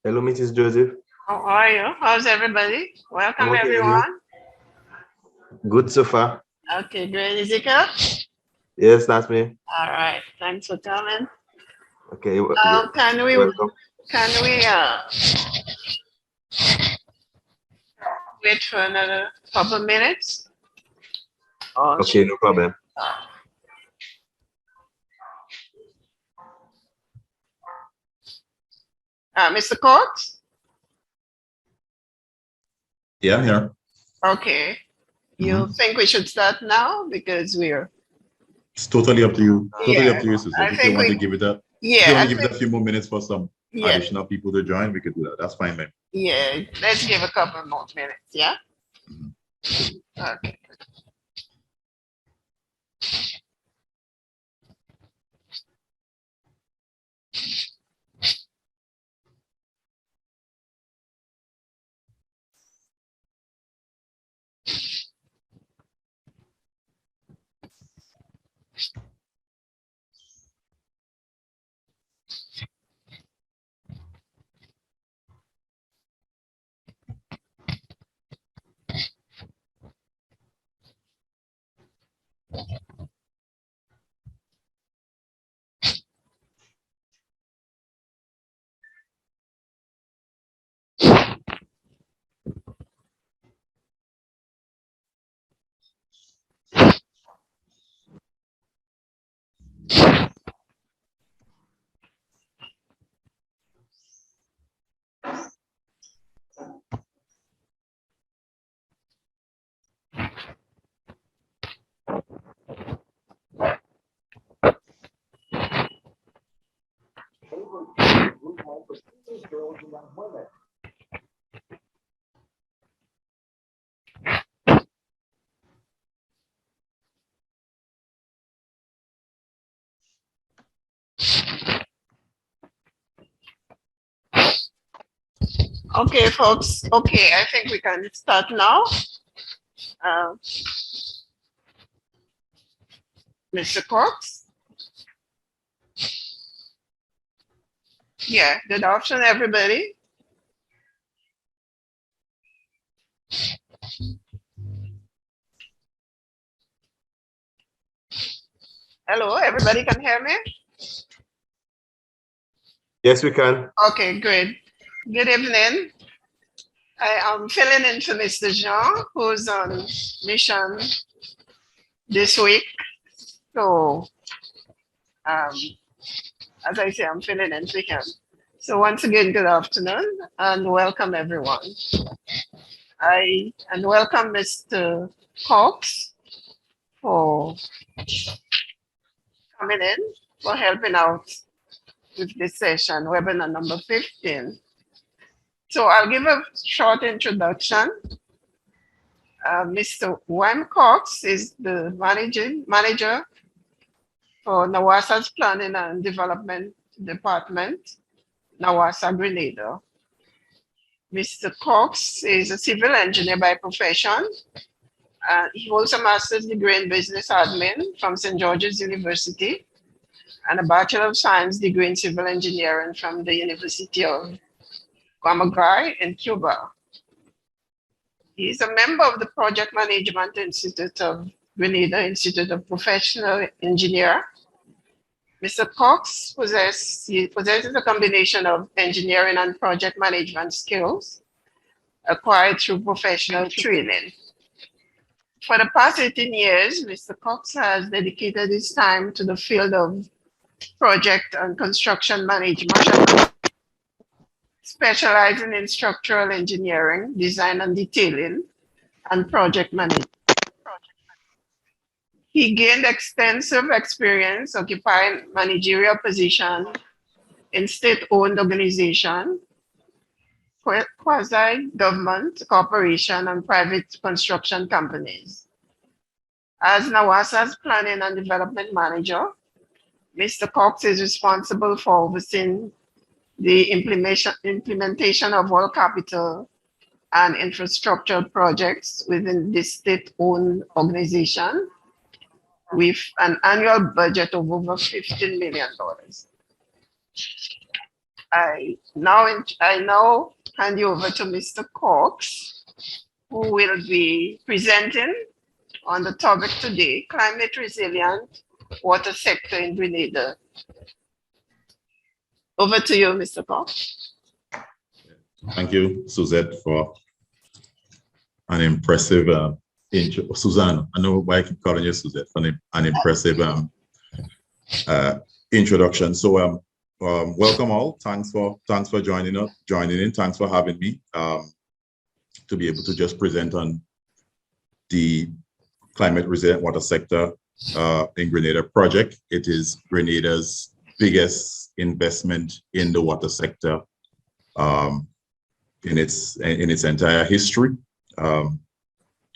Hello, Mrs. Joseph. How are you? How's everybody? I'm Welcome, okay, and you? everyone. Good so far. Okay, great. Ezekiel? Yes, that's me. All right. Thanks for coming. Okay, Can we welcome. wait for another couple minutes? Or Okay, no problem. Mr. Cox? Yeah, I'm here. Okay. You think we should start now because we're It's totally up to you. Totally up to you, I Suzette. If you think want we to give it a, if you yeah, want I to give it think a few more minutes for some yeah, additional people to join, we could do that. That's fine, man. yeah. Let's give a couple more minutes, yeah? Mhm. Okay. Okay, folks. Okay, I think we can start now. Uh, Mr. Cox? Yeah, good afternoon, everybody. Hello, everybody can hear me? Yes, we can. Okay, great. Good evening. I am filling in for Mr. Jean, who's on mission this week. So, as I say, I'm filling in for him. So once again, good afternoon and welcome everyone. And welcome Mr. Cox for coming in, for helping out with this session, webinar number 15. So I'll give a short introduction. Mr. Whyme Cox is the manager for NAWASA's Planning and Development Department, NAWASA Grenada. Mr. Cox is a civil engineer by profession. He holds a master's degree in business admin from St. George's University and a Bachelor of Science degree in civil engineering from the University of Camagüey in Cuba. He is a member of the Project Management Institute of Grenada Institute of Professional Engineer. Mr. Cox possesses a combination of engineering and project management skills acquired through professional training. For the past 18 years, Mr. Cox has dedicated his time to the field of project and construction management, specializing in structural engineering, design and detailing, and project management. He gained extensive experience occupying managerial positions in state-owned organizations, quasi-government, corporation, and private construction companies. As NAWASA's Planning and Development Manager, Mr. Cox is responsible for overseeing the implementation of all capital and infrastructure projects within the state-owned organization with an annual budget of over $15 million. I now hand you over to Mr. Cox, who will be presenting on the topic today, climate resilient water sector in Grenada. Over to you, Mr. Cox. Thank you, Suzette, for an impressive intro. Suzanne, I know why I keep calling you Suzette, for an impressive introduction. So welcome all. Thanks for joining in. Thanks for having me to be able to just present on the climate resilient water sector in Grenada project. It is Grenada's biggest investment in the water sector in its entire history, and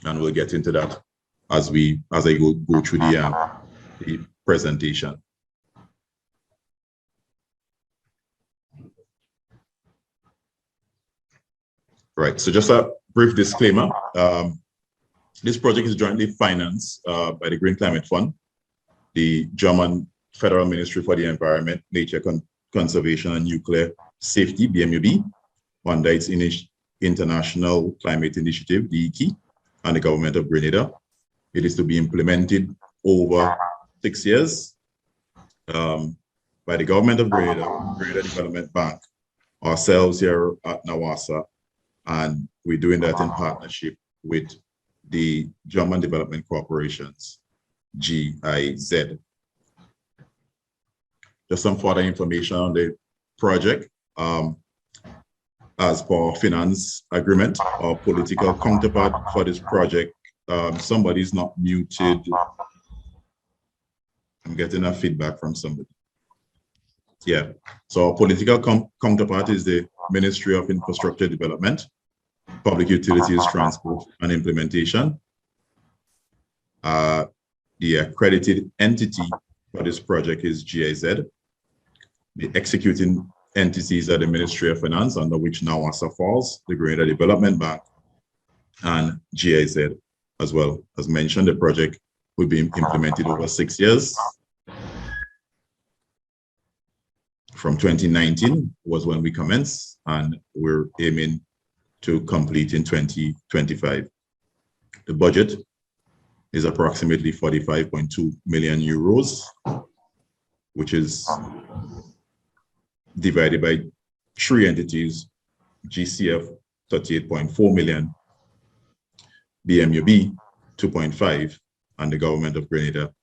we'll get into that as I go through the presentation. Right. So just a brief disclaimer. This project is jointly financed by the Green Climate Fund, the German Federal Ministry for the Environment, Nature Conservation and Nuclear Safety, BMUB, under its International Climate Initiative, DECI, and the government of Grenada. It is to be implemented over 6 years by the government of Grenada, Grenada Development Bank, ourselves here at NAWASA, and we're doing that in partnership with the German Development Corporations, GIZ. Just some further information on the project. As per finance agreement, our political counterpart for this project, somebody's not muted. I'm getting a feedback from somebody. Yeah, so our political counterpart is the Ministry of Infrastructure Development, Public Utilities, Transport and Implementation. The accredited entity for this project is GIZ. The executing entities are the Ministry of Finance, under which NAWASA falls, the Grenada Development Bank, and GIZ as well. As mentioned, the project will be implemented over 6 years. From 2019 was when we commenced, and we're aiming to complete in 2025. The budget is approximately 45.2 million euros, which is divided by 3 entities: GCF 38.4 million, BMUB 2.5, and the government of Grenada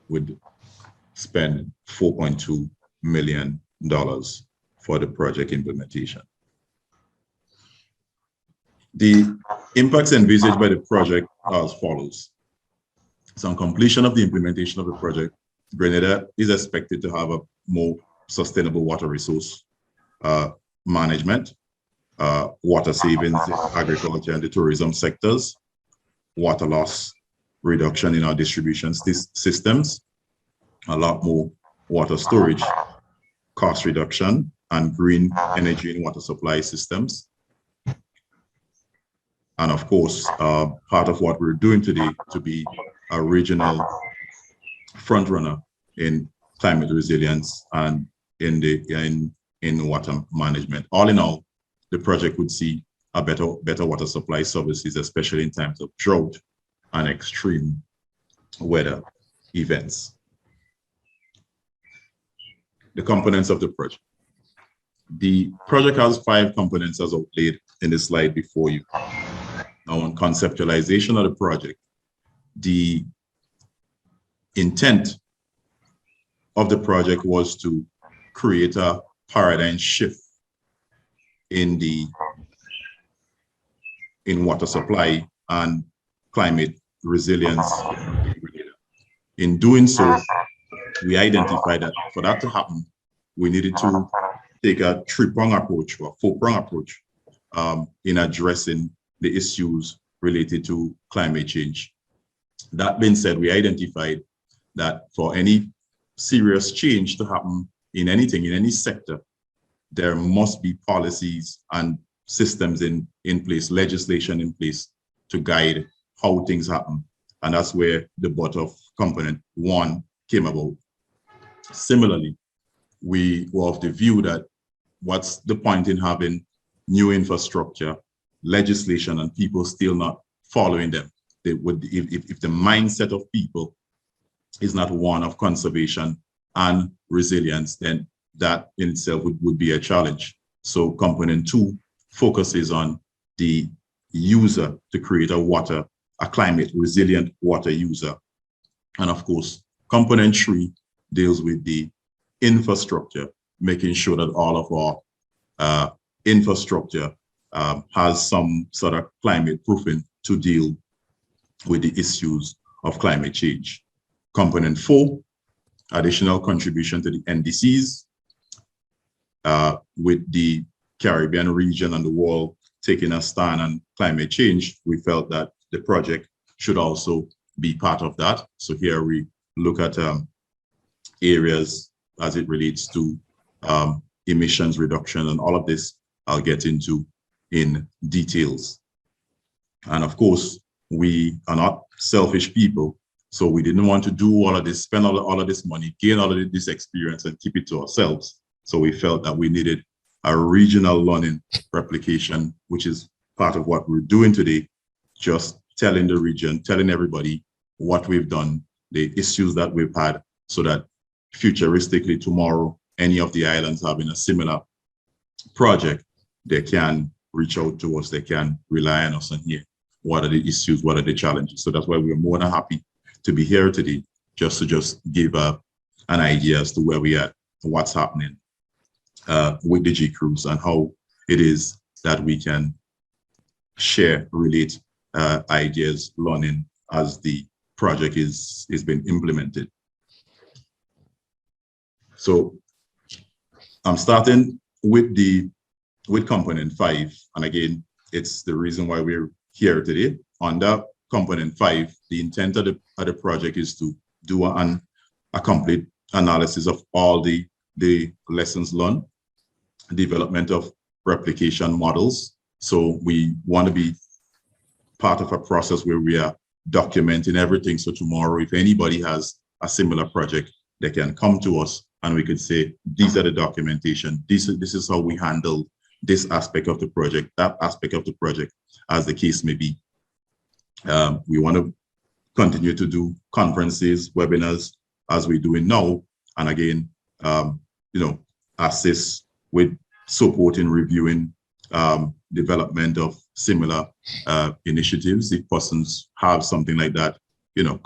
would spend $4.2 million for the project implementation. The impacts envisaged by the project are as follows. So on completion of the implementation of the project, Grenada is expected to have a more sustainable water resource management, water savings, agriculture and the tourism sectors, water loss reduction in our distribution systems, a lot more water storage, cost reduction, and green energy in water supply systems. And of course, part of what we're doing today to be a regional front runner in climate resilience and in water management. All in all, the project would see a better water supply services, especially in times of drought and extreme weather events. The components of the project. The project has 5 components as outlined in the slide before you. Now, on conceptualization of the project, the intent of the project was to create a paradigm shift in water supply and climate resilience. In doing so, we identified that for that to happen, we needed to take a 3-prong approach or 4-prong approach in addressing the issues related to climate change. That being said, we identified that for any serious change to happen in anything, in any sector, there must be policies and systems in place, legislation in place to guide how things happen. And that's where the bottom component 1 came about. Similarly, we were of the view that what's the point in having new infrastructure, legislation, and people still not following them? They would, if the mindset of people is not one of conservation and resilience, then that in itself would be a challenge. So component 2 focuses on the user to create a climate resilient water user. And of course, component 3 deals with the infrastructure, making sure that all of our infrastructure has some sort of climate proofing to deal with the issues of climate change. Component 4, additional contribution to the NDCs, with the Caribbean region and the world taking a stand on climate change. We felt that the project should also be part of that. So here we look at areas as it relates to emissions reduction, and all of this I'll get into in details. And of course, we are not selfish people, so we didn't want to do all of this, spend all of this money, gain all of this experience and keep it to ourselves. So we felt that we needed a regional learning replication, which is part of what we're doing today, just telling the region, telling everybody what we've done, the issues that we've had, so that futuristically tomorrow, any of the islands having a similar project, they can reach out to us, they can rely on us and hear what are the issues, what are the challenges. So that's why we're more than happy to be here today, just to give an idea as to where we are, what's happening with the G-REWS, and how it is that we can share, relate ideas, learning as the project is being implemented. So I'm starting with component 5, and again, it's the reason why we're here today. Under component 5, the intent of the project is to do a complete analysis of all the lessons learned, development of replication models. So we want to be part of a process where we are documenting everything. So tomorrow, if anybody has a similar project, they can come to us and we could say, these are the documentation, this is how we handle this aspect of the project, that aspect of the project, as the case may be. We want to continue to do conferences, webinars, as we're doing now. And again, assist with supporting, reviewing, development of similar initiatives. If persons have something like that,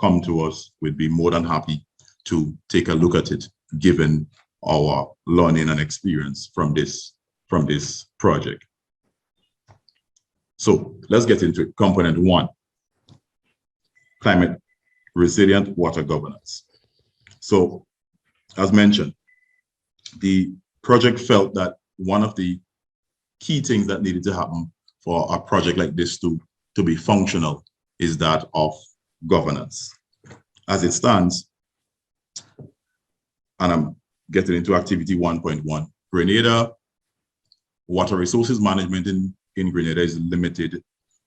come to us. We'd be more than happy to take a look at it, given our learning and experience from this project. So let's get into it. Component 1, climate resilient water governance. So as mentioned, the project felt that one of the key things that needed to happen for a project like this to be functional is that of governance. As it stands, and I'm getting into activity 1.1, Grenada, water resources management in Grenada is limited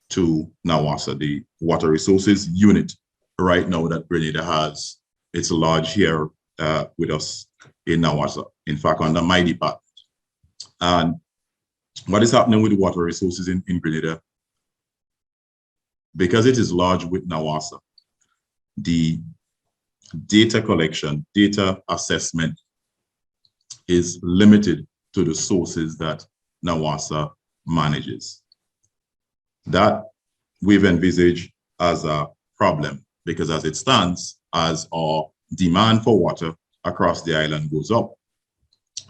to NAWASA, the water resources unit right now that Grenada has. It's large here with us in NAWASA, in fact, under my department. And what is happening with the water resources in Grenada? Because it is large with NAWASA, the data collection, data assessment is limited to the sources that NAWASA manages. That we've envisaged as a problem, because as it stands, as our demand for water across the island goes up,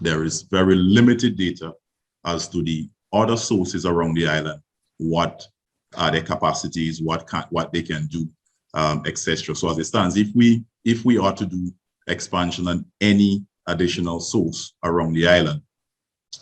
there is very limited data as to the other sources around the island, what are their capacities, what they can do, etc. So as it stands, if we are to do expansion on any additional source around the island,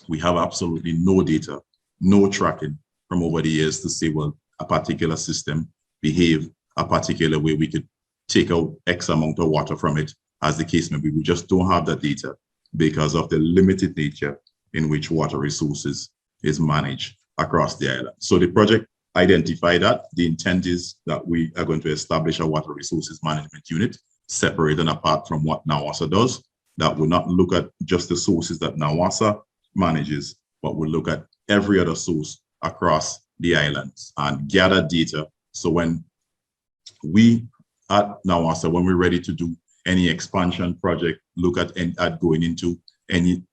we have absolutely no data, no tracking from over the years to say, well, a particular system behave a particular way, we could take out X amount of water from it, as the case may be. We just don't have that data because of the limited nature in which water resources is managed across the island. So the project identified that. The intent is that we are going to establish a water resources management unit, separate and apart from what NAWASA does, that will not look at just the sources that NAWASA manages, but we'll look at every other source across the islands and gather data. So when we at NAWASA, when we're ready to do any expansion project, look at going into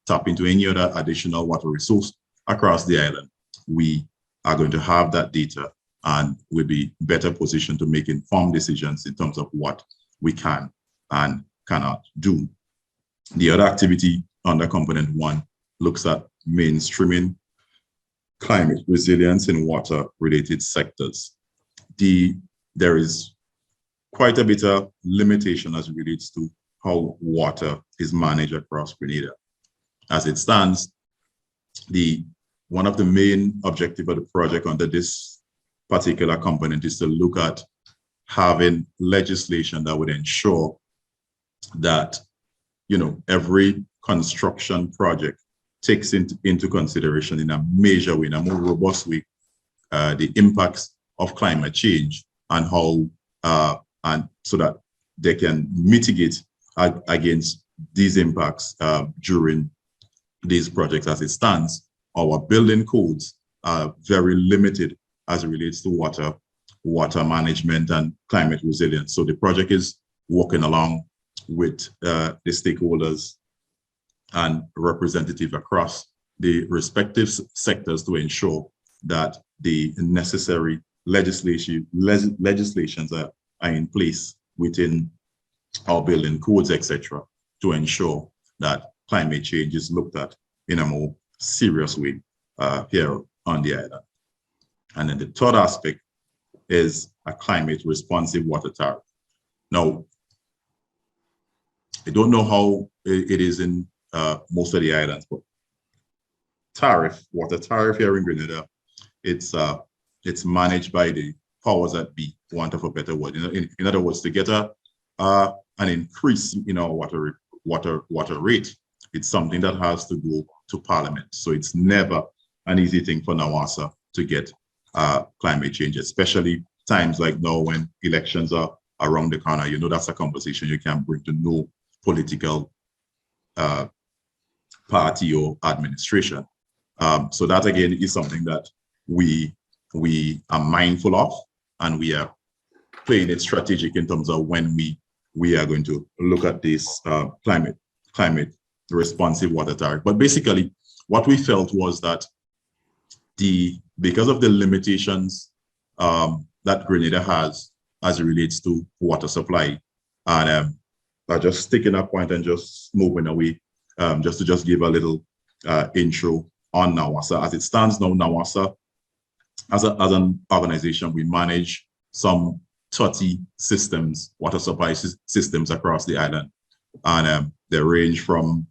tap into any other additional water resource across the island, we are going to have that data and we'll be better positioned to make informed decisions in terms of what we can and cannot do. The other activity under component 1 looks at mainstreaming climate resilience in water related sectors. There is quite a bit of limitation as it relates to how water is managed across Grenada. As it stands, one of the main objectives of the project under this particular component is to look at having legislation that would ensure that, you know, every construction project takes into consideration in a major way, in a more robust way, the impacts of climate change and how, and so that they can mitigate against these impacts during these projects. As it stands, our building codes are very limited as it relates to water management and climate resilience. So the project is working along with the stakeholders and representatives across the respective sectors to ensure that the necessary legislations are in place within our building codes, etc., to ensure that climate change is looked at in a more serious way here on the island. And then the third aspect is a climate responsive water tariff. Now, I don't know how it is in most of the islands, but water tariff here in Grenada, it's managed by the powers that be, for want of a better word. In other words, to get an increase in our water rate, it's something that has to go to Parliament. So it's never an easy thing for NAWASA to get climate change, especially times like now when elections are around the corner. You know, that's a conversation you can bring to no political party or administration. So that again is something that we are mindful of, and we are playing it strategic in terms of when we are going to look at this climate responsive water tariff. But basically, what we felt was that because of the limitations that Grenada has as it relates to water supply, and just sticking a point and just moving away, just to give a little intro on NAWASA. As it stands now, NAWASA, as an organization, we manage some 30 systems, water supply systems across the island. And they range from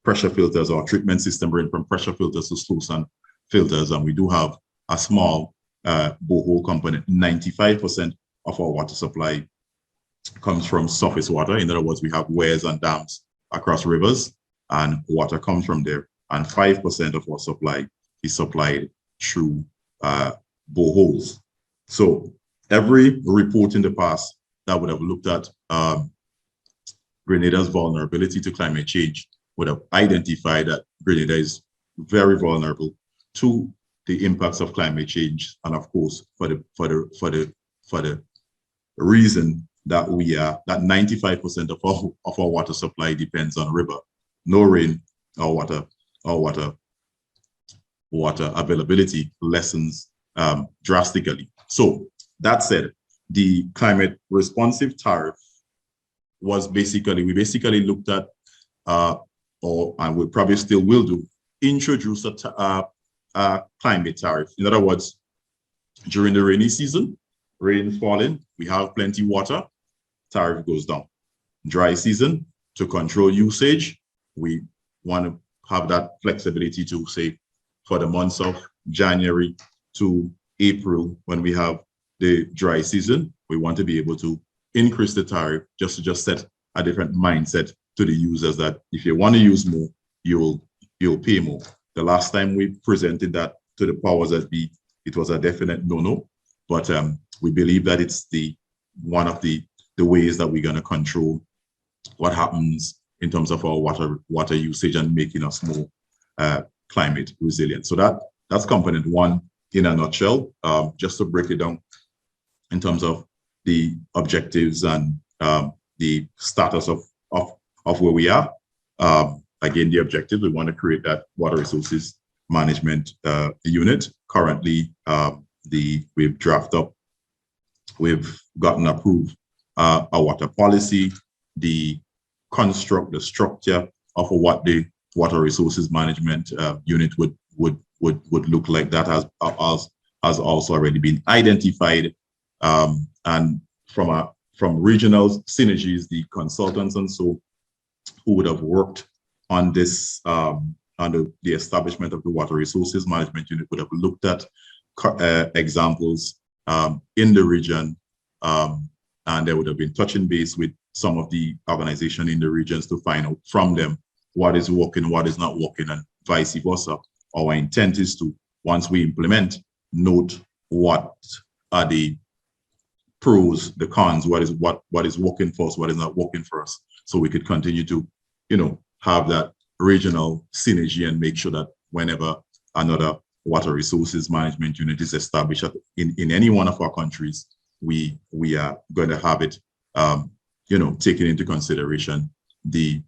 pressure filters, or treatment system range from pressure filters to sluice and filters. And we do have a small borehole component. 95% of our water supply comes from surface water. In other words, we have wells and dams across rivers, and water comes from there. And 5% of our supply is supplied through boreholes. So every report in the past that would have looked at Grenada's vulnerability to climate change would have identified that Grenada is very vulnerable to the impacts of climate change, and of course, for the reason that that 95% of our water supply depends on river. No rain, our water availability lessens drastically. So that said, the climate responsive tariff was we basically looked at, and we probably still will do, introduce a climate tariff. In other words, during the rainy season, rain falling, we have plenty water, tariff goes down. Dry season, to control usage, we want to have that flexibility to say for the months of January to April, when we have the dry season, we want to be able to increase the tariff just to set a different mindset to the users that if you want to use more, you'll pay more. The last time we presented that to the powers that be, it was a definite no-no, but we believe that it's one of the ways that we're going to control what happens in terms of our water usage and making us climate resilience. So that's component one in a nutshell. Just to break it down in terms of the objectives and the status of where we are. Again, the objective, we want to create that water resources management unit. Currently, we've gotten approved a water policy, the structure of what the water resources management unit would look like. That has also already been identified, and from regional synergies, the consultants and so who would have worked on this under the establishment of the water resources management unit would have looked at examples in the region, and they would have been touching base with some of the organizations in the regions to find out from them what is working, what is not working, and vice versa. Our intent is to, once we implement, note what are the pros, the cons, what is working for us, what is not working for us, so we could continue to, have that regional synergy and make sure that whenever another water resources management unit is established in any one of our countries, we are going to have it, taking into consideration the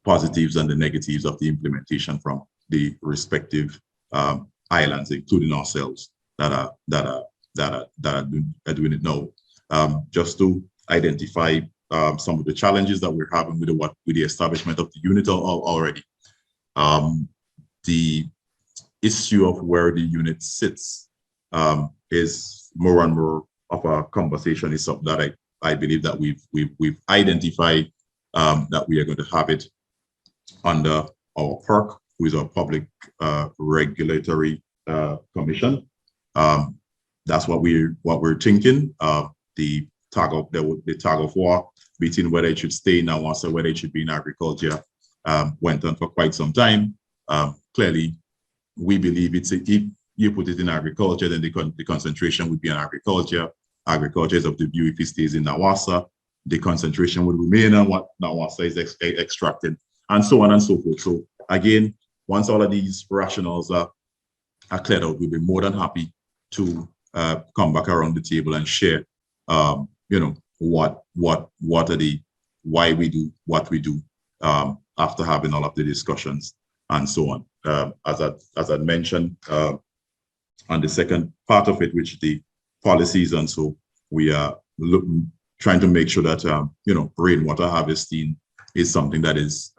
positives and the negatives of the implementation from the respective islands, including ourselves that are doing it now. Just to identify some of the challenges that we're having with the establishment of the unit already. The issue of where the unit sits is more and more of a conversation. Is something that I believe that we've identified that we are going to have it under our PERC, who is our Public Regulatory Commission. That's what we're thinking. The tug of war between whether it should stay in NAWASA, whether it should be in agriculture, went on for quite some time. Clearly, we believe if you put it in agriculture, then the concentration would be on agriculture. Agriculture is of the view if it stays in NAWASA, the concentration would remain on what NAWASA is extracting, and so on and so forth. So again, once all of these rationales are cleared out, we'll be more than happy to come back around the table and share, why we do what we do after having all of the discussions and so on. As I mentioned on the second part of it, which the policies, and so we are trying to make sure that rainwater harvesting is something that is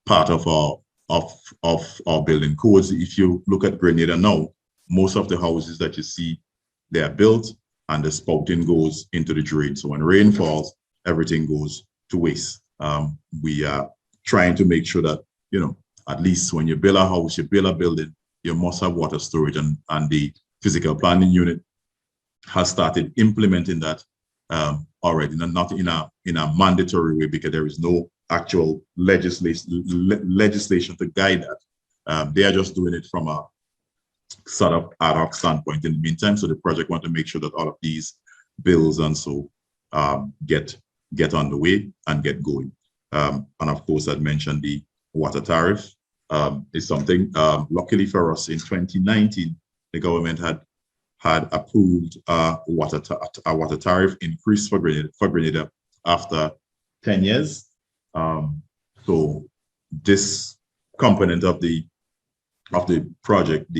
part of our building codes. If you look at Grenada now, most of the houses that you see, they are built and the spouting goes into the drain. So when rain falls, everything goes to waste. We are trying to make sure that, at least when you build a house, you build a building, you must have water storage, and the physical planning unit has started implementing that already, not in a mandatory way, because there is no actual legislation to guide that. They are just doing it from a sort of ad hoc standpoint in the meantime. So the project want to make sure that all of these bills and so get on the way and get going. And of course, I'd mentioned the water tariff is something, luckily for us, in 2019, the government had approved a water tariff increase for Grenada after 10 years. So this component of the project,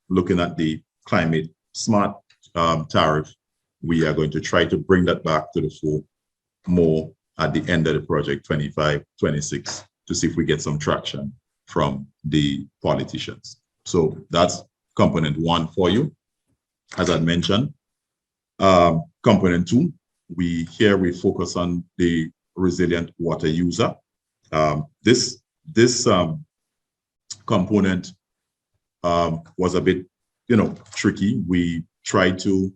looking at the climate smart tariff, we are going to try to bring that back to the fore more at the end of the project, 25, 26, to see if we get some traction from the politicians. So that's component one for you. As I mentioned, component two, we focus on the resilient water user. This component was a bit, tricky. We tried to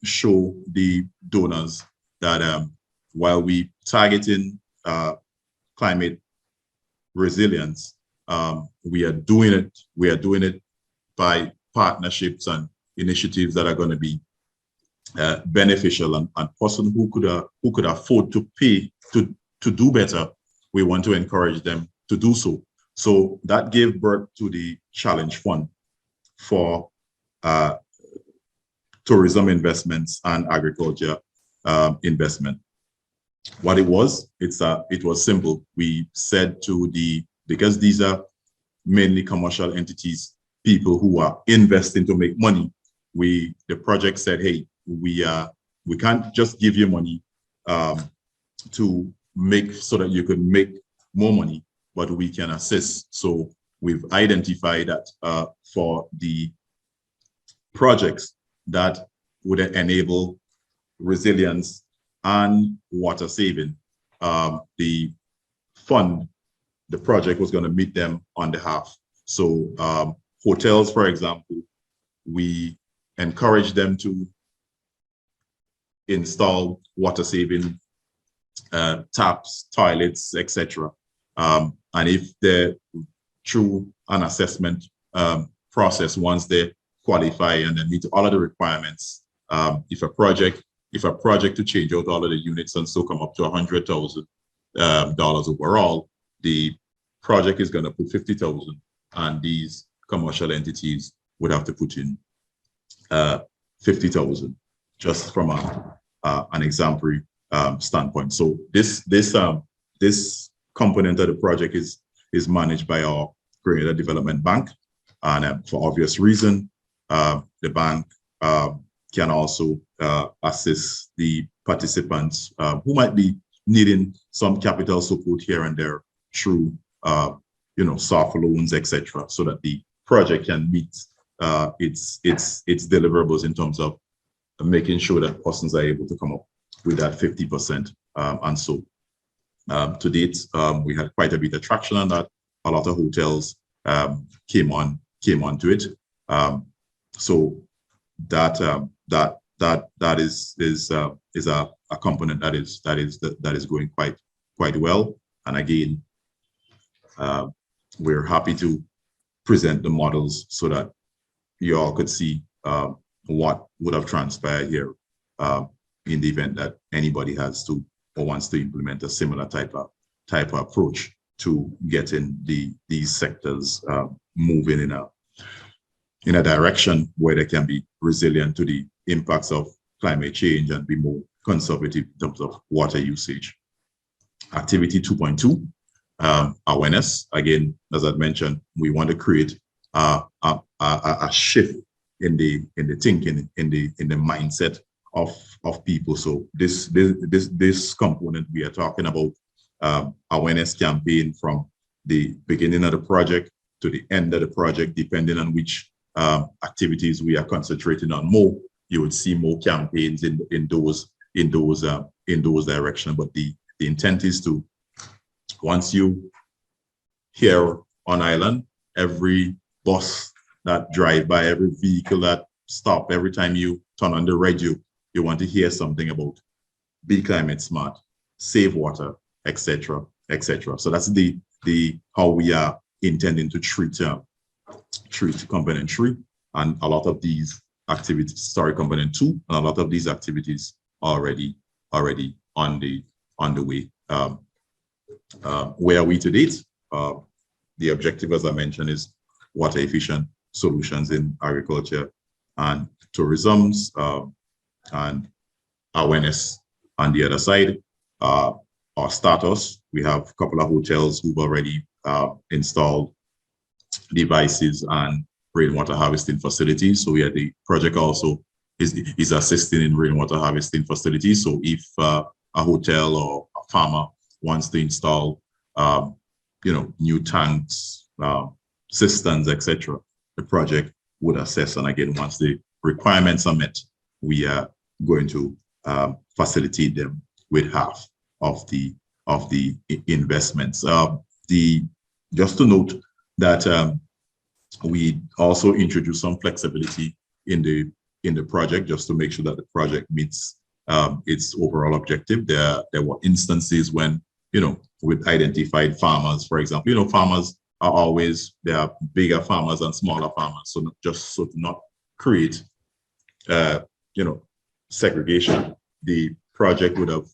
show the donors that while we targeting climate resilience, we are doing it by partnerships and initiatives that are going to be beneficial, and person who could afford to pay to do better, we want to encourage them to do so. So that gave birth to the Challenge Fund for tourism investments and agriculture investment. What it was, it was simple. We said to because these are mainly commercial entities, people who are investing to make money, the project said, hey, we can't just give you money to make so that you can make more money, but we can assist. So we've identified that for the projects that would enable resilience and water saving, the project was going to meet them on the half. So hotels, for example, we encourage them to install water saving taps, toilets, etc. And if they're through an assessment process, once they qualify and they meet all of the requirements, if a project to change out all of the units and so come up to $100,000 overall, the project is going to put 50,000, and these commercial entities would have to put in 50,000, just from an exemplary standpoint. So this component of the project is managed by our Grenada Development Bank, and for obvious reason, the bank can also assist the participants who might be needing some capital support here and there through soft loans, etc., so that the project can meet its deliverables in terms of making sure that persons are able to come up with that 50%. And so to date, we had quite a bit of traction on that. A lot of hotels came onto it. So that is a component that is going quite well. And again, we're happy to present the models so that you all could see what would have transpired here in the event that anybody has to or wants to implement a similar type of approach to getting these sectors moving in a direction where they can be resilient to the impacts of climate change and be more conservative in terms of water usage. Activity 2.2, awareness. Again, as I mentioned, we want to create a shift in the thinking, in the mindset of people. So this component we are talking about, awareness campaign from the beginning of the project to the end of the project, depending on which activities we are concentrating on more. You would see more campaigns in those directions. But the intent is to, once you here on island, every bus that drive by, every vehicle that stop, every time you turn on the radio, you want to hear something about be climate smart, save water, etc., etc. So that's the how we are intending to treat component 3, and a lot of these activities, component 2, and a lot of these activities are already on the way. Where are we to date? The objective, as I mentioned, is water efficient solutions in agriculture and tourism, and awareness on the other side. Our status, we have a couple of hotels who've already installed devices and rainwater harvesting facilities. So the project also is assisting in rainwater harvesting facilities. So if a hotel or a farmer wants to install new tanks, cisterns, etc., the project would assess. And again, once the requirements are met, we are going to facilitate them with half of the investments. Just to note that we also introduced some flexibility in the project, just to make sure that the project meets its overall objective. There were instances when with identified farmers, for example, farmers are always, there are bigger farmers and smaller farmers, so to not create segregation, the project would have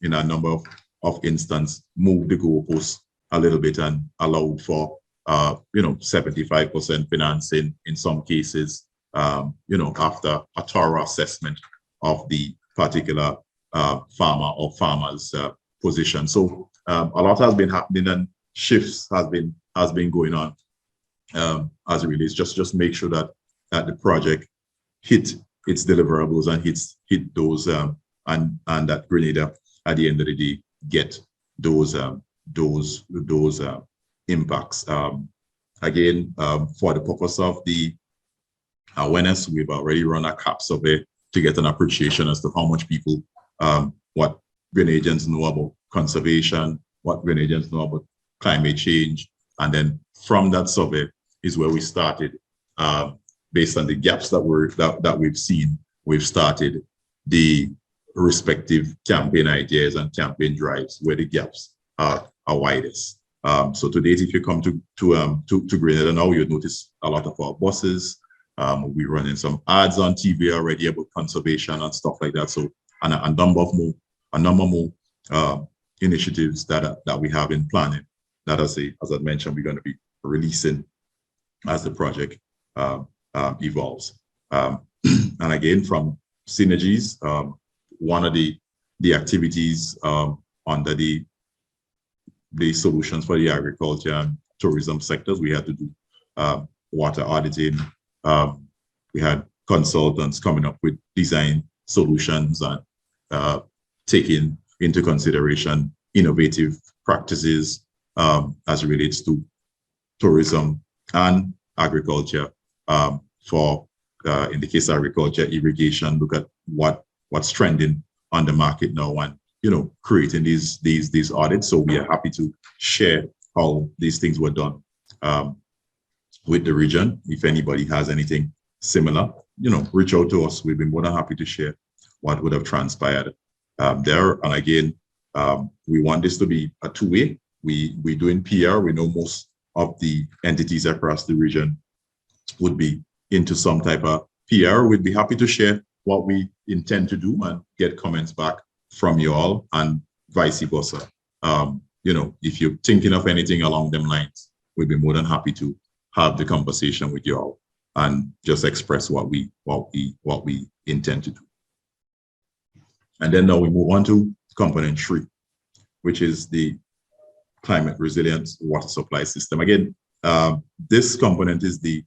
in a number of instances moved the goalposts a little bit and allowed for 75% financing in some cases, after a thorough assessment of the particular farmer or farmer's position. So a lot has been happening and shifts has been going on as it relates. Just make sure that the project hit its deliverables and hit those and that Grenada at the end of the day get those impacts. Again, for the purpose of the awareness, we've already run a CAP survey to get an appreciation as to how much people, what Grenadians know about conservation, what Grenadians know about climate change. And then from that survey is where we started, based on the gaps that we've seen, we've started the respective campaign ideas and campaign drives where the gaps are widest. So to date, if you come to Grenada now, you'll notice a lot of our buses. We're running some ads on TV already about conservation and stuff like that. So and a number more initiatives that we have in planning that, as I mentioned, we're going to be releasing as the project evolves. And again, from synergies, one of the activities under the solutions for the agriculture and tourism sectors, we had to do water auditing. We had consultants coming up with design solutions and taking into consideration innovative practices as it relates to tourism and agriculture. For in the case of agriculture, irrigation, look at what's trending on the market now, and creating these audits. So we are happy to share how these things were done with the region. If anybody has anything similar, reach out to us. We've been more than happy to share what would have transpired there. And again, we want this to be a two-way. We doing PR. We know most of the entities across the region would be into some type of PR. We'd be happy to share what we intend to do and get comments back from you all, and vice versa. If you're thinking of anything along them lines, we'd be more than happy to have the conversation with you all and just express what we intend to do. And then now we move on to component 3, which is the climate resilient water supply system. Again, this component is the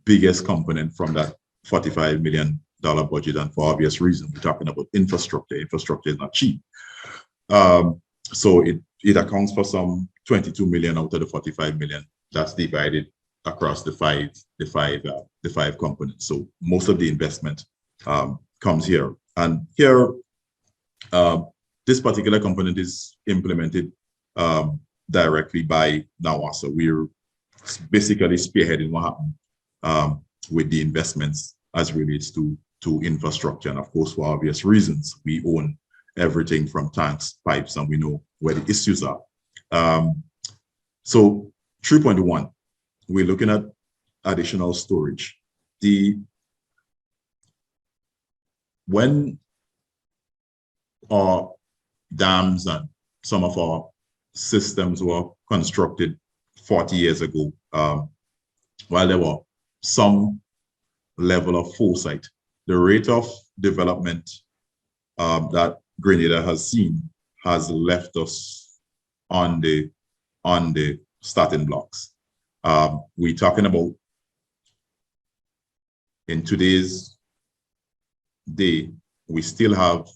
biggest component from that $45 million budget, and for obvious reasons, we're talking about infrastructure. Infrastructure is not cheap. So it accounts for some 22 million out of the 45 million. That's divided across the five components. So most of the investment comes here. And here, this particular component is implemented directly by NAWASA. We're basically spearheading what happened with the investments as relates to infrastructure. And of course, for obvious reasons, we own everything from tanks, pipes, and we know where the issues are. So 3.1, we're looking at additional storage. When our dams and some of our systems were constructed 40 years ago, while there were some level of foresight, the rate of development that Grenada has seen has left us on the starting blocks. We're talking about, in today's day, we still have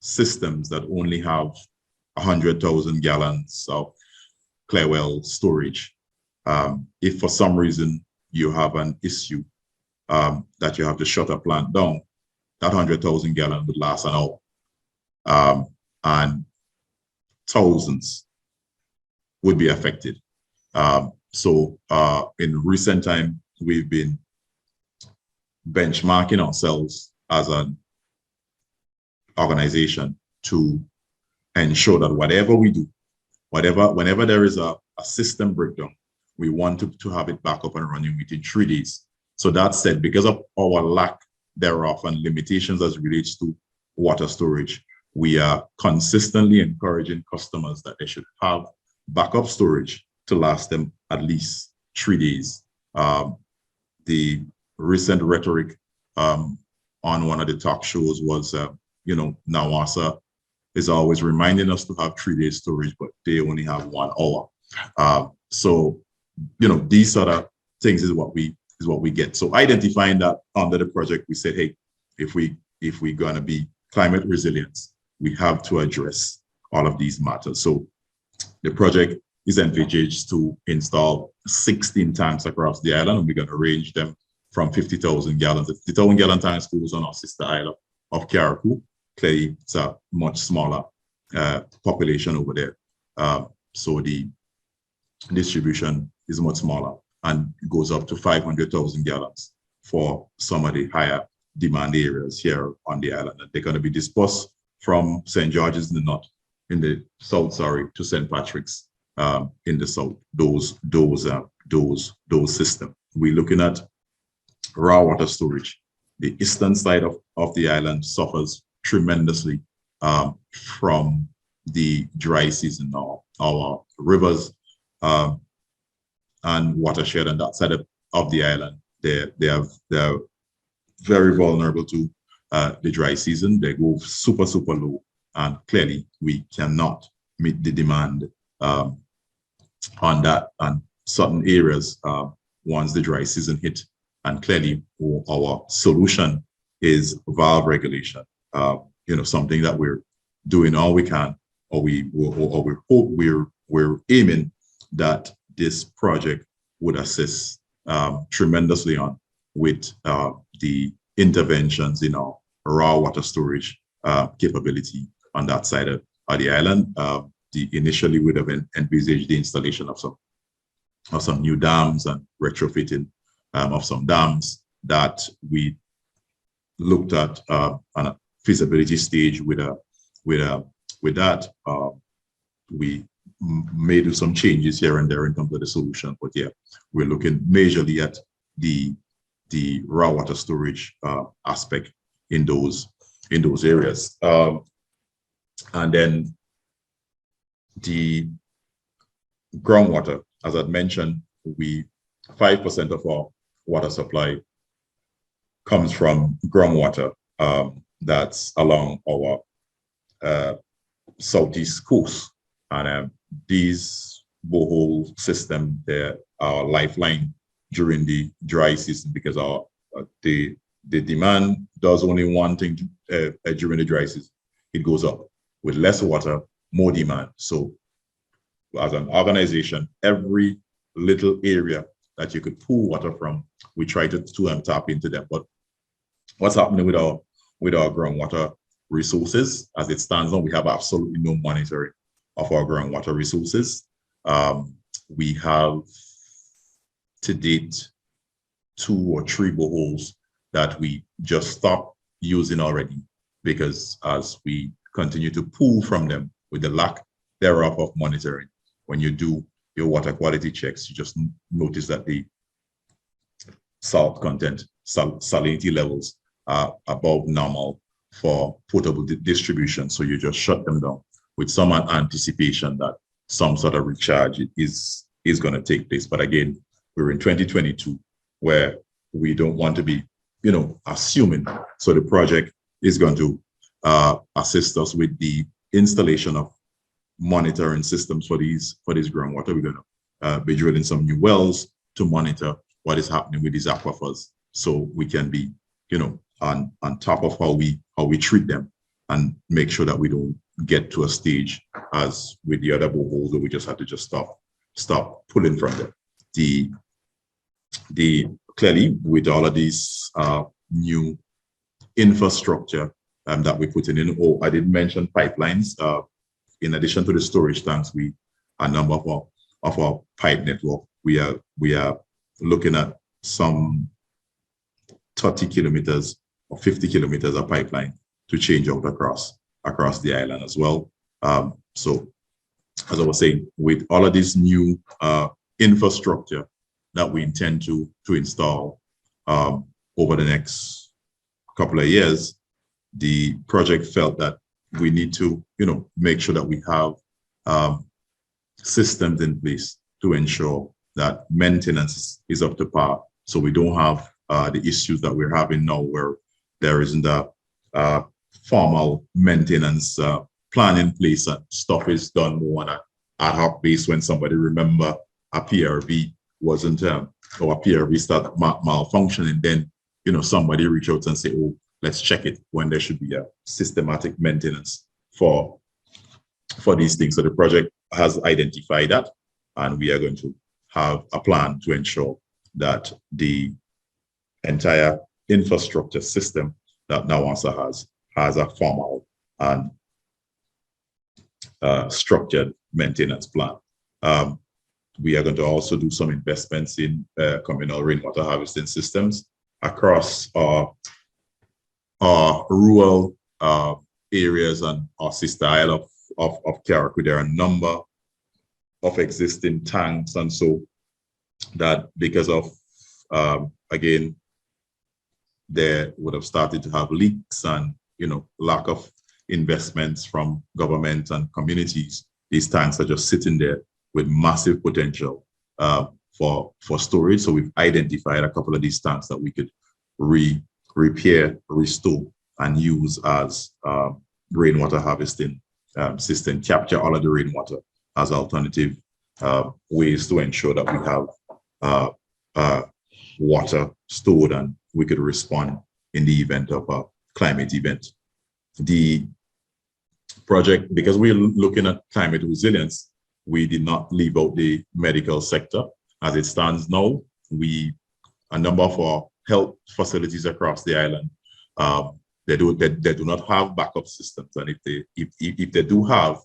systems that only have 100,000 gallons of clear well storage. If for some reason you have an issue that you have to shut a plant down, that 100,000 gallons would last an hour, and thousands would be affected. So in recent time, we've been benchmarking ourselves as an organization to ensure that whatever we do, whenever there is a system breakdown, we want to have it back up and running within 3 days. So that said, because of our lack thereof and limitations as relates to water storage, we are consistently encouraging customers that they should have backup storage to last them at least 3 days. The recent rhetoric on one of the talk shows was, NAWASA is always reminding us to have 3 days storage, but they only have 1 hour. So, these sort of things is what we get. So identifying that under the project, we said, hey, if we're gonna be climate resilient, we have to address all of these matters. So the project is envisaged to install 16 tanks across the island, and we're going to range them from 50,000 gallons. The 50,000 gallon tank goes on our sister island of Carriacou. Clearly, it's a much smaller population over there. So the distribution is much smaller and goes up to 500,000 gallons for some of the higher demand areas here on the island. And they're going to be dispersed from St. George's in the south, to St. Patrick's in the south. Those systems. We're looking at raw water storage. The eastern side of the island suffers tremendously from the dry season now. Our rivers and watershed on that side of the island, they're very vulnerable to the dry season. They go super low, and clearly we cannot meet the demand on that and certain areas once the dry season hit. And clearly our solution is valve regulation. Something that we're doing all we can, or we hope we're aiming that this project would assist tremendously on with the interventions in our raw water storage capability on that side of the island. Initially would have envisaged the installation of some new dams and retrofitting of some dams that we looked at on a feasibility stage. With that, we may do some changes here and there in terms of the solution. But yeah, we're looking majorly at the raw water storage aspect in those areas. And then the groundwater, as I'd mentioned, 5% of our water supply comes from groundwater that's along our southeast coast. And these borehole systems, they're our lifeline during the dry season, because the demand does only one thing during the dry season. It goes up. With less water, more demand. So as an organization, every little area that you could pull water from, we try to tap into them. But what's happening with our groundwater resources? As it stands now, we have absolutely no monitoring of our groundwater resources. We have to date 2 or 3 boreholes that we just stopped using already, because as we continue to pull from them with the lack thereof of monitoring, when you do your water quality checks, you just notice that the salt content, salinity levels are above normal for potable distribution. So you just shut them down with some anticipation that some sort of recharge is going to take place. But again, we're in 2022, where we don't want to be, assuming. So the project is going to assist us with the installation of monitoring systems for these groundwater. We're going to be drilling some new wells to monitor what is happening with these aquifers, so we can be, on top of how we treat them, and make sure that we don't get to a stage as with the other boreholes where we just have to stop pulling from them. Clearly, with all of these new infrastructure that we're putting in, I did mention pipelines. In addition to the storage tanks, a number of our pipe network, we are looking at some 30 kilometers or 50 kilometers of pipeline to change out across the island as well. So, as I was saying, with all of this new infrastructure that we intend to install over the next couple of years, the project felt that we need to, make sure that we have systems in place to ensure that maintenance is up to par, so we don't have the issues that we're having now, where there isn't a formal maintenance plan in place, and stuff is done more on an ad hoc base when somebody remember a PRV wasn't or a PRV start malfunctioning, then somebody reach out and say, oh, let's check it, when there should be a systematic maintenance for these things. So the project has identified that, and we are going to have a plan to ensure that the entire infrastructure system that NAWASA has a formal and structured maintenance plan. We are going to also do some investments in communal rainwater harvesting systems across our rural areas and our sister isle of Carriacou. There are a number of existing tanks, and so that because of again, they would have started to have leaks and lack of investments from government and communities. These tanks are just sitting there with massive potential for storage. So we've identified a couple of these tanks that we could repair, restore, and use as rainwater harvesting system, capture all of the rainwater as alternative ways to ensure that we have water stored and we could respond in the event of a climate event. The project, because we're looking at climate resilience, we did not leave out the medical sector. As it stands now, a number of our health facilities across the island, they do not have backup systems, and if they do have,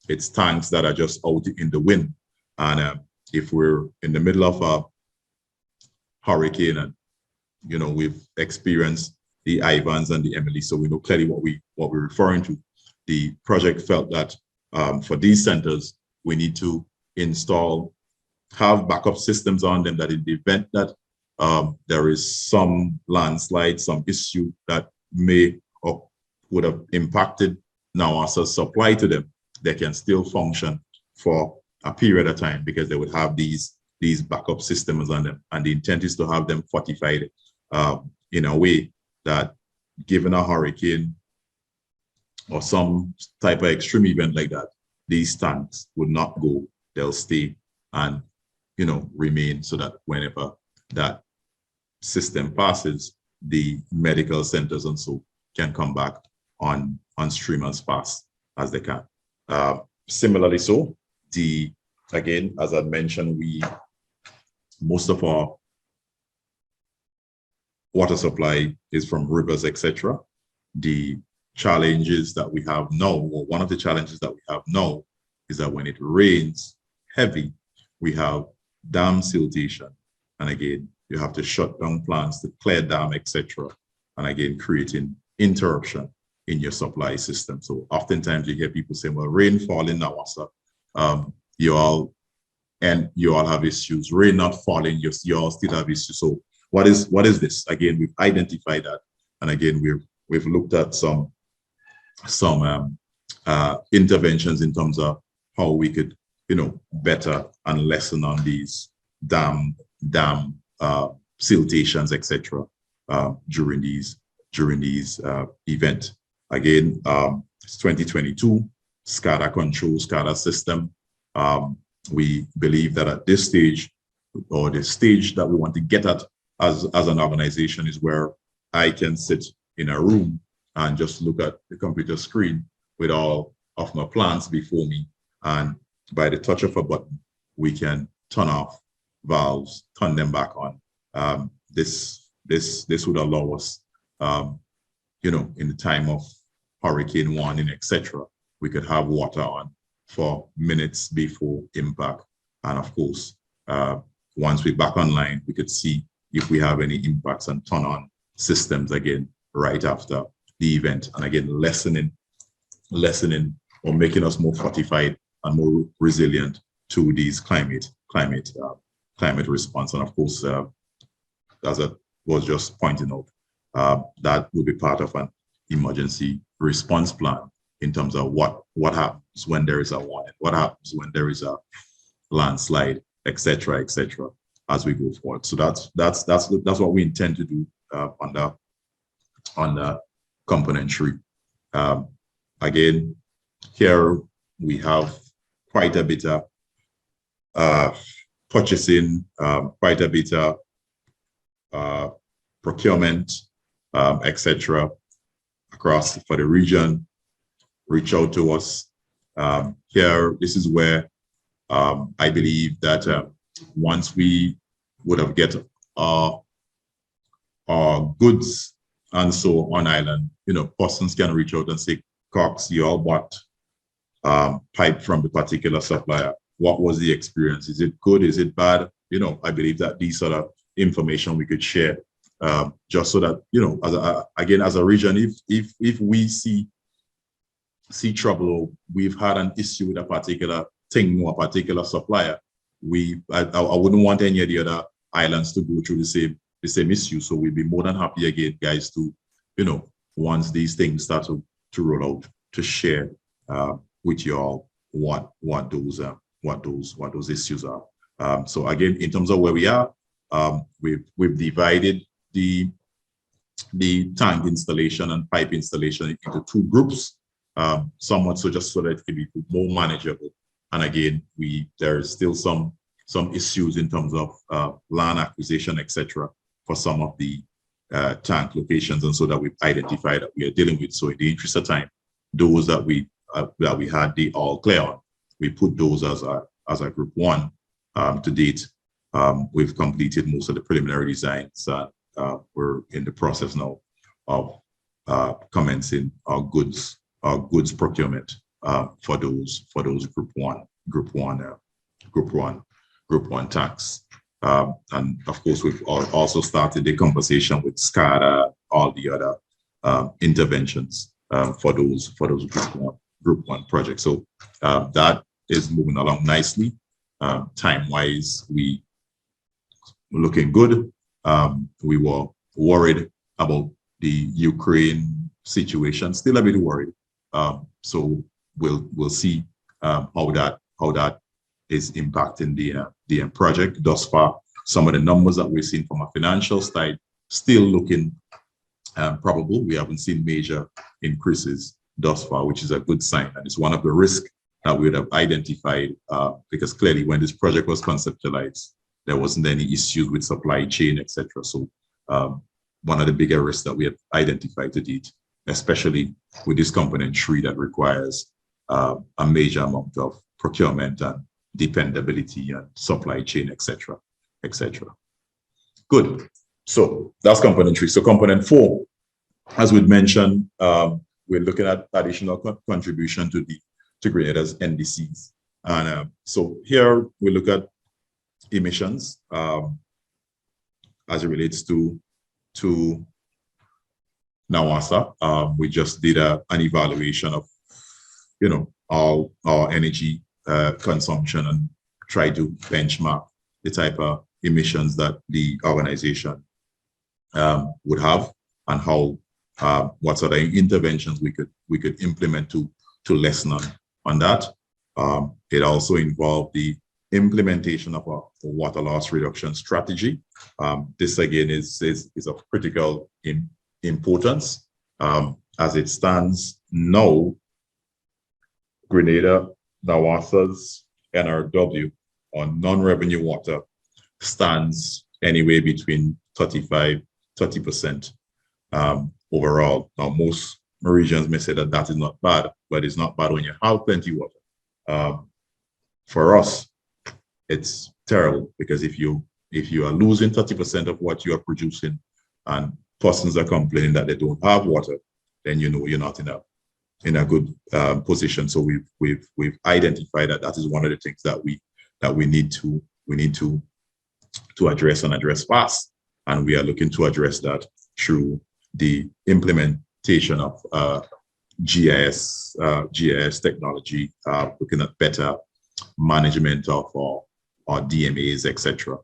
it's tanks that are just out in the wind. And if we're in the middle of a hurricane, and we've experienced the Ivans and the Emily, so we know clearly what we're referring to. The project felt that for these centers, we need to have backup systems on them, that in the event that there is some landslide, some issue that may or would have impacted NAWASA's supply to them, they can still function for a period of time, because they would have these backup systems on them. And the intent is to have them fortified in a way that, given a hurricane or some type of extreme event like that, these tanks would not go, they'll stay and remain, so that whenever that system passes, the medical centers and so can come back on stream as fast as they can. Similarly, so again, as I mentioned, most of our water supply is from rivers, etc. The challenges that we have now, or one of the challenges that we have now, is that when it rains heavy, we have dam siltation, and again, you have to shut down plants to clear dam, etc. And again, creating interruption in your supply system. So oftentimes you hear people saying, well, rainfall in NAWASA, you all have issues. Rain not falling, you all still have issues. So what is this? Again, we've identified that, and again, we've looked at some interventions in terms of how we could better and lessen on these dam siltations, etc. During these events. Again, it's 2022, SCADA control, SCADA system. We believe that at this stage, or the stage that we want to get at as an organization, is where I can sit in a room and just look at the computer screen with all of my plants before me, and by the touch of a button, we can turn off valves, turn them back on. This would allow us, in the time of hurricane warning, etc., we could have water on for minutes before impact. And of course, once we're back online, we could see if we have any impacts and turn on systems again right after the event. And again, lessening or making us more fortified and more resilient to these climate response. And of course, as I was just pointing out, that will be part of an emergency response plan in terms of what happens when there is a warning, what happens when there is a landslide, etc., as we go forward. So that's what we intend to do on the component 3. Again, here we have quite a bit of purchasing, quite a bit of procurement, etc. across for the region. Reach out to us. Here, this is where I believe that once we would have get our goods and so on island, persons can reach out and say, Cox, you all bought pipe from the particular supplier. What was the experience? Is it good? Is it bad? I believe that these sort of information we could share, just so that, as a region, if we see trouble, we've had an issue with a particular thing or a particular supplier, I wouldn't want any of the other islands to go through the same issue. So we'd be more than happy again, guys, to, once these things start to roll out, to share with you all what those issues are. So again, in terms of where we are, we've divided the tank installation and pipe installation into 2 groups, somewhat so just so that it can be more manageable. And again, there's still some issues in terms of land acquisition, etc., for some of the tank locations, and so that we've identified that we are dealing with. So in the interest of time, those that we had the all clear on, we put those as a group 1. To date, we've completed most of the preliminary designs. We're in the process now of commencing our goods procurement for those group one tanks. And of course, we've also started the conversation with SCADA, all the other interventions for those group one projects. So that is moving along nicely. Time-wise, we're looking good. We were worried about the Ukraine situation, still a bit worried. So we'll see how that is impacting the project. Thus far, some of the numbers that we've seen from a financial side still looking probable. We haven't seen major increases thus far, which is a good sign, and it's one of the risks that we would have identified, because clearly when this project was conceptualized, there wasn't any issues with supply chain, etc. So one of the bigger risks that we have identified to date, especially with this component 3 that requires a major amount of procurement and dependability and supply chain, etc., etc. Good. So that's component 3. So component 4, as we'd mentioned, we're looking at additional contribution to Grenada's NDCs. And so here we look at emissions as it relates to NAWASA. We just did an evaluation of, all our energy consumption and try to benchmark the type of emissions that the organization would have, and how what sort of interventions we could implement to lessen on that. It also involved the implementation of a water loss reduction strategy. This again is of critical importance. As it stands now, Grenada, NAWASA's NRW on non-revenue water stands anywhere between 30% overall. Now, most regions may say that is not bad, but it's not bad when you have plenty of water. For us, it's terrible, because if you are losing 30% of what you are producing and persons are complaining that they don't have water, then you're not in a good position. So we've identified that is one of the things that we need to address and address fast, and we are looking to address that through the implementation of GIS technology, looking at better management of our DMAs, etc.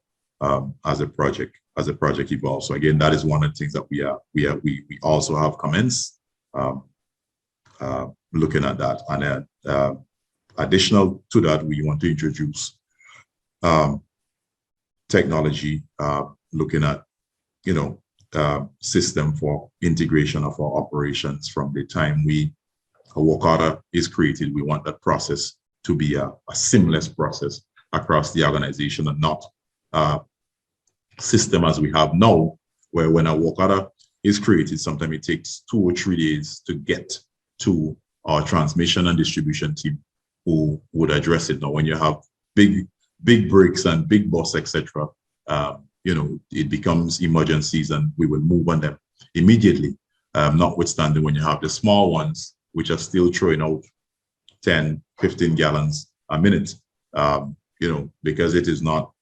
As a project evolves. So again, that is one of the things that we also have commenced looking at that. And additional to that, we want to introduce technology, looking at, system for integration of our operations from the time a work order is created. We want that process to be a seamless process across the organization and not system as we have now, where when a work order is created, sometimes it takes 2 or 3 days to get to our transmission and distribution team who would address it. Now, when you have big breaks and big bus, etc., it becomes emergencies and we will move on them immediately. Notwithstanding when you have the small ones, which are still throwing out 10, 15 gallons a minute, because it is not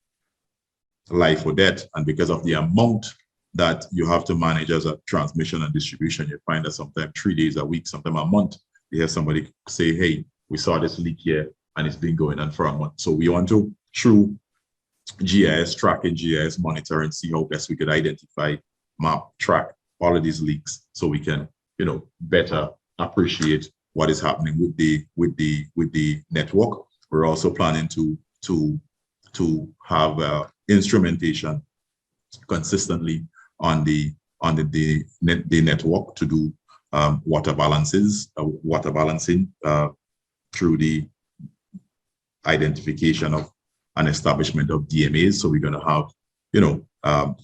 life or death, and because of the amount that you have to manage as a transmission and distribution, you find that sometimes 3 days a week, sometimes a month, you hear somebody say, hey, we saw this leak here and it's been going on for a month. So we want to, through GIS tracking, GIS monitoring, see how best we could identify, map, track all of these leaks so we can, better appreciate what is happening with the network. We're also planning to have instrumentation consistently on the network to do water balancing through the identification of an establishment of DMAs. So we're going to have,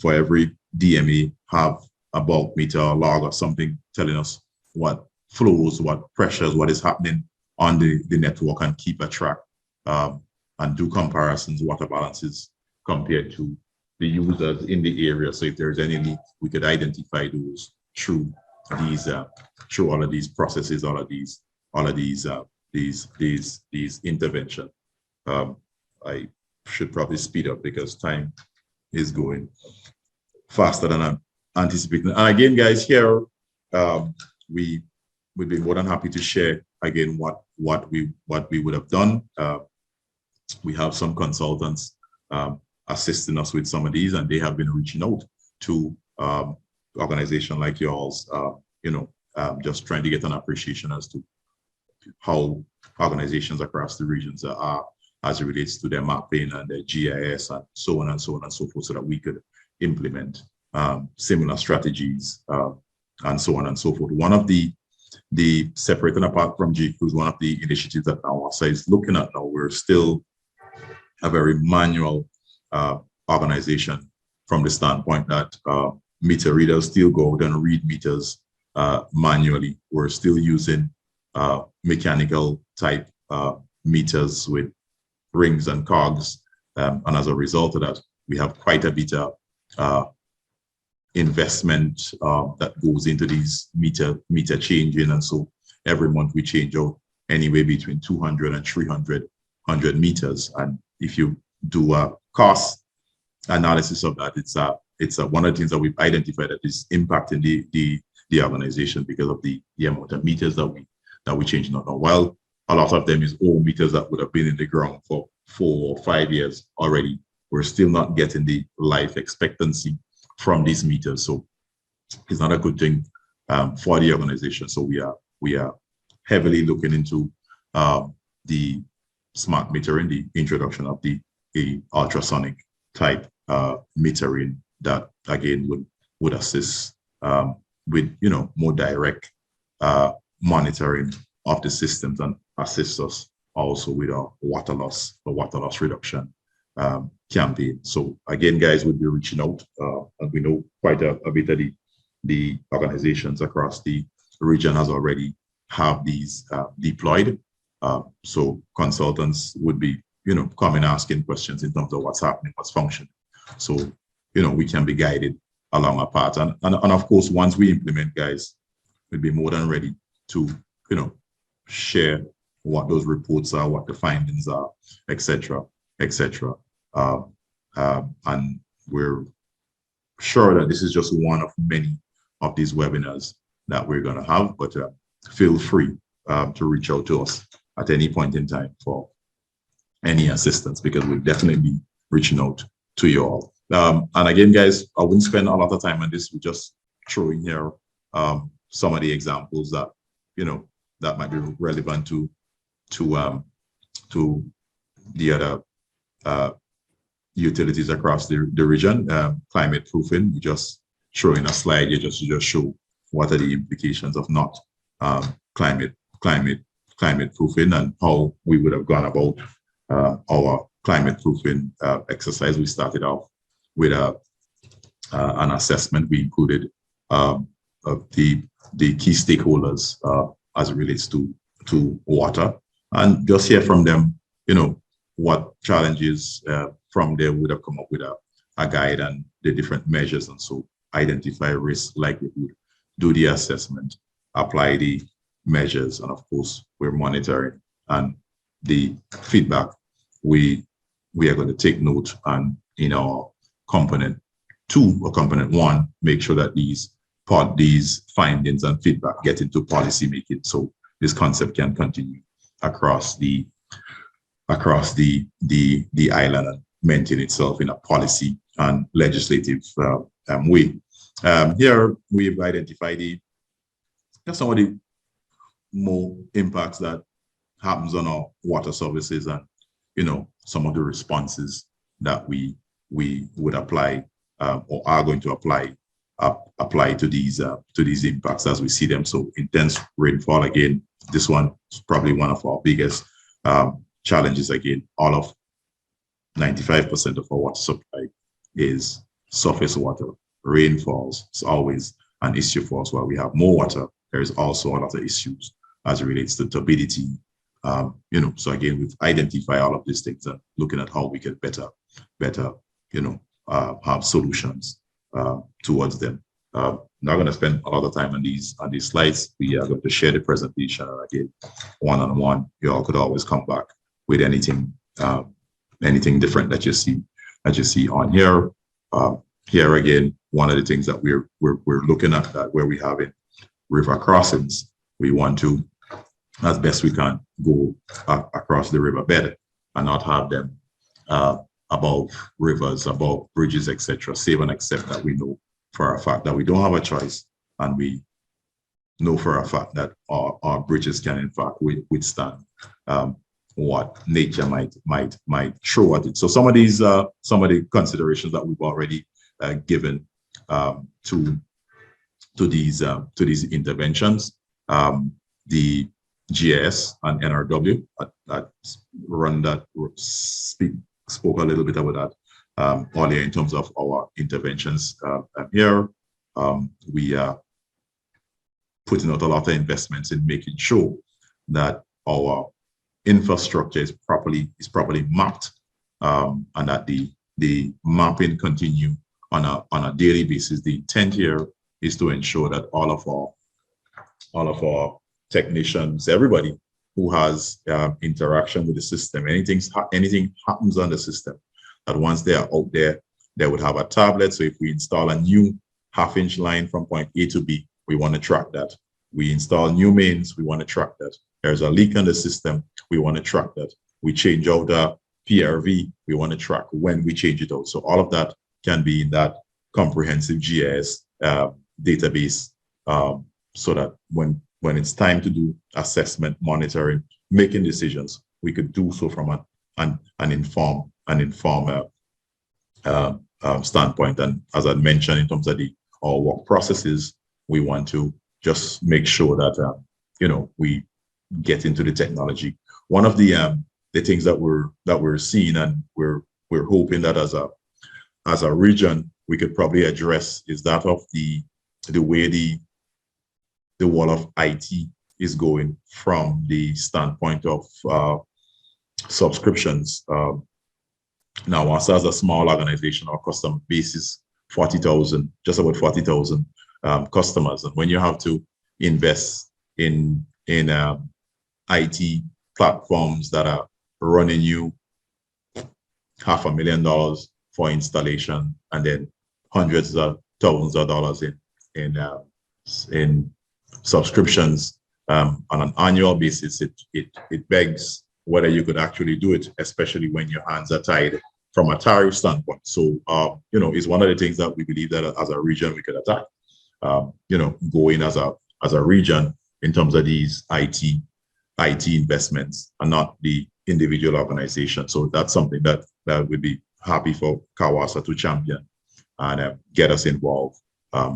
for every DMA, have a bulk meter or log or something telling us what flows, what pressures, what is happening on the network, and keep a track and do comparisons, water balances compared to the users in the area. So if there's any leak, we could identify those through all of these processes, all of these intervention. I should probably speed up because time is going faster than I'm anticipating. And again, guys, here we would be more than happy to share again what we would have done. We have some consultants assisting us with some of these, and they have been reaching out to organizations like yours, just trying to get an appreciation as to how organizations across the regions are as it relates to their mapping and their GIS and so on and so on and so forth, so that we could implement similar strategies and so on and so forth. One of the separate and apart from G-REWS, one of the initiatives that NAWASA is looking at now, we're still a very manual organization from the standpoint that meter readers still go out and read meters manually. We're still using mechanical type meters with rings and cogs, and as a result of that, we have quite a bit of investment that goes into these meter changing, and so every month we change out anywhere between 200 and 300 meters. And if you do a cost analysis of that, it's one of the things that we've identified that is impacting the organization because of the amount of meters that we change now. While a lot of them is old meters that would have been in the ground for 4 or 5 years already, we're still not getting the life expectancy from these meters. So it's not a good thing for the organization. So we are heavily looking into the smart metering, the introduction of the ultrasonic type metering that again would assist with more direct monitoring of the systems and assist us also with our water loss reduction campaign. So again, guys, we'll be reaching out, and we know quite a bit of the organizations across the region has already have these deployed. So consultants would be coming asking questions in terms of what's happening, what's functioning. So we can be guided along a path, and of course, once we implement, guys, we'll be more than ready to share what those reports are, what the findings are, etc., etc. And we're sure that this is just one of many of these webinars that we're going to have, but feel free to reach out to us at any point in time for any assistance, because we'll definitely be reaching out to you all. And again, guys, I wouldn't spend a lot of time on this. We're just throwing here some of the examples that that might be relevant to the other utilities across the region. Climate proofing, we just showing a slide here just to just show what are the implications of not climate proofing and how we would have gone about our climate proofing exercise. We started off with an assessment. We included of the key stakeholders as it relates to water, and just hear from them, you know, what challenges from there would have come up with a guide and the different measures, and so identify risk, likelihood, do the assessment, apply the measures, and of course we're monitoring. And the feedback we are going to take note, and in our component 2 or component 1, make sure that these findings and feedback get into policy making, so this concept can continue across the island and maintain itself in a policy and legislative way. Here we've identified some of the more impacts that happens on our water services, and you know, some of the responses that we would apply or are going to apply to these impacts as we see them. So intense rainfall, again, this one is probably one of our biggest challenges. Again, all of 95% of our water supply is surface water. Rainfalls is always an issue for us. While we have more water, there is also a lot of issues as it relates to turbidity. You know, so again, we've identified all of these things and looking at how we get better, you know, have solutions towards them. Not going to spend a lot of time on these slides. We are going to share the presentation, and again, one-on-one. You all could always come back with anything different that you see on here. Here again, one of the things that we're looking at, that where we have in river crossings, we want to, as best we can, go across the riverbed and not have them above rivers, above bridges, etc. Save and except that we know for a fact that we don't have a choice, and we know for a fact that our bridges can in fact withstand what nature might throw at it. So some of the considerations that we've already given to these interventions, the GIS and NRW spoke a little bit about that earlier in terms of our interventions. Here we are putting out a lot of investments in making sure that our infrastructure is properly mapped, and that the mapping continue on a daily basis. The intent here is to ensure that all of our technicians, everybody who has interaction with the system, anything happens on the system, that once they are out there, they would have a tablet. So if we install a new half-inch line from point A to B, we want to track that. We install new mains, we want to track that. There's a leak in the system, we want to track that. We change out a PRV, we want to track when we change it out. So all of that can be in that comprehensive GIS database, so that when it's time to do assessment, monitoring, making decisions, we could do so from an informed standpoint. And as I mentioned, in terms of our work processes, we want to just make sure that you know, we get into the technology. One of the things that we're seeing, and we're hoping that as a region we could probably address, is that of the way the wall of IT is going from the standpoint of subscriptions. NAWASA is a small organization. Our customer base is 40,000, just about 40,000 customers. And when you have to invest in IT platforms that are running you $500,000 for installation, and then hundreds of thousands of dollars in subscriptions on an annual basis, it begs whether you could actually do it, especially when your hands are tied from a tariff standpoint. So you know, it's one of the things that we believe that as a region we could attack. You know, going as a region in terms of these IT investments and not the individual organization. So that's something that we'd be happy for CAWASA to champion and get us involved,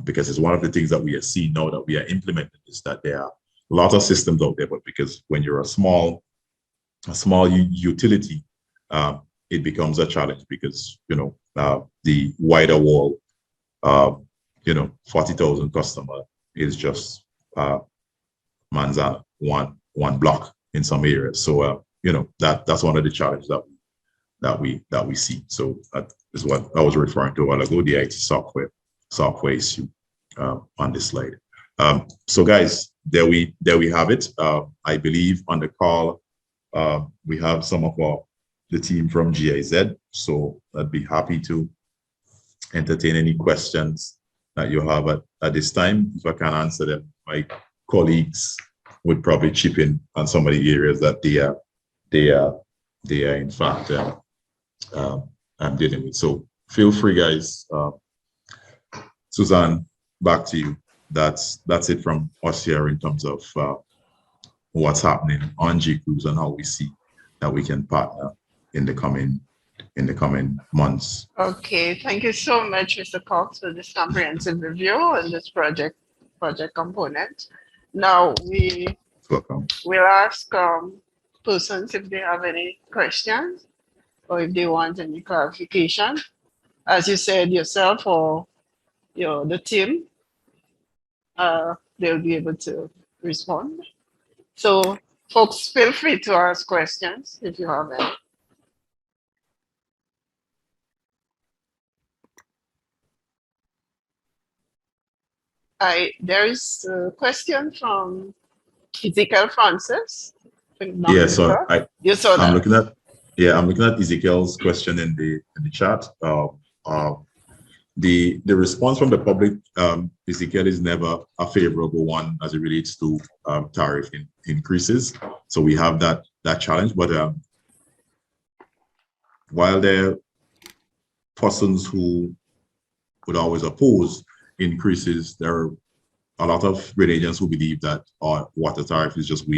because it's one of the things that we are seeing now that we are implementing is that there are a lot of systems out there, but because when you're a small utility, it becomes a challenge because, you know, the wider wall, you know, 40,000 customer is just manza one block in some areas. So, you know, that's one of the challenges that we see. So that is what I was referring to a while ago, the IT software issue on this slide. So guys, there we have it. I believe on the call, we have some of the team from GIZ. So I'd be happy to entertain any questions that you have at this time. If I can answer them, my colleagues would probably chip in on some of the areas that they are in fact I'm dealing with. So feel free, guys. Suzanne, back to you. That's it from us here in terms of what's happening on G-REWS and how we see that we can partner in the coming months. Okay, thank you so much, Mr. Cox, for this comprehensive review on this project component. Now we'll ask persons if they have any questions or if they want any clarification. As you said yourself or the team, they'll be able to respond. So folks, feel free to ask questions if you have any. There is a question from Ezekiel Francis. Yeah, so you saw that. I'm looking at Ezekiel's question in the chat. The response from the public, Ezekiel, is never a favorable one as it relates to tariff increases. So we have that challenge. But while there are persons who would always oppose increases, there are a lot of Grenadians who believe that our water tariff is just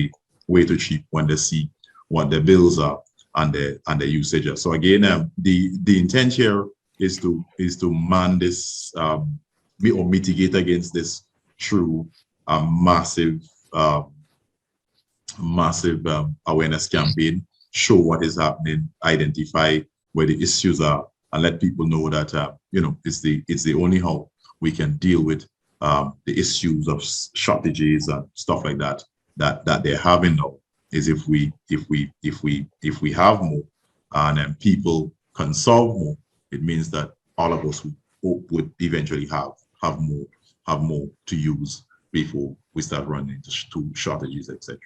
way too cheap when they see what their bills are and the usage. So again, the intent here is to man this or mitigate against this through a massive awareness campaign, show what is happening, identify where the issues are, and let people know that it's the only how we can deal with the issues of shortages and stuff like that they're having now, is if we have more and people can solve more, it means that all of us would eventually have more to use before we start running into shortages, etc.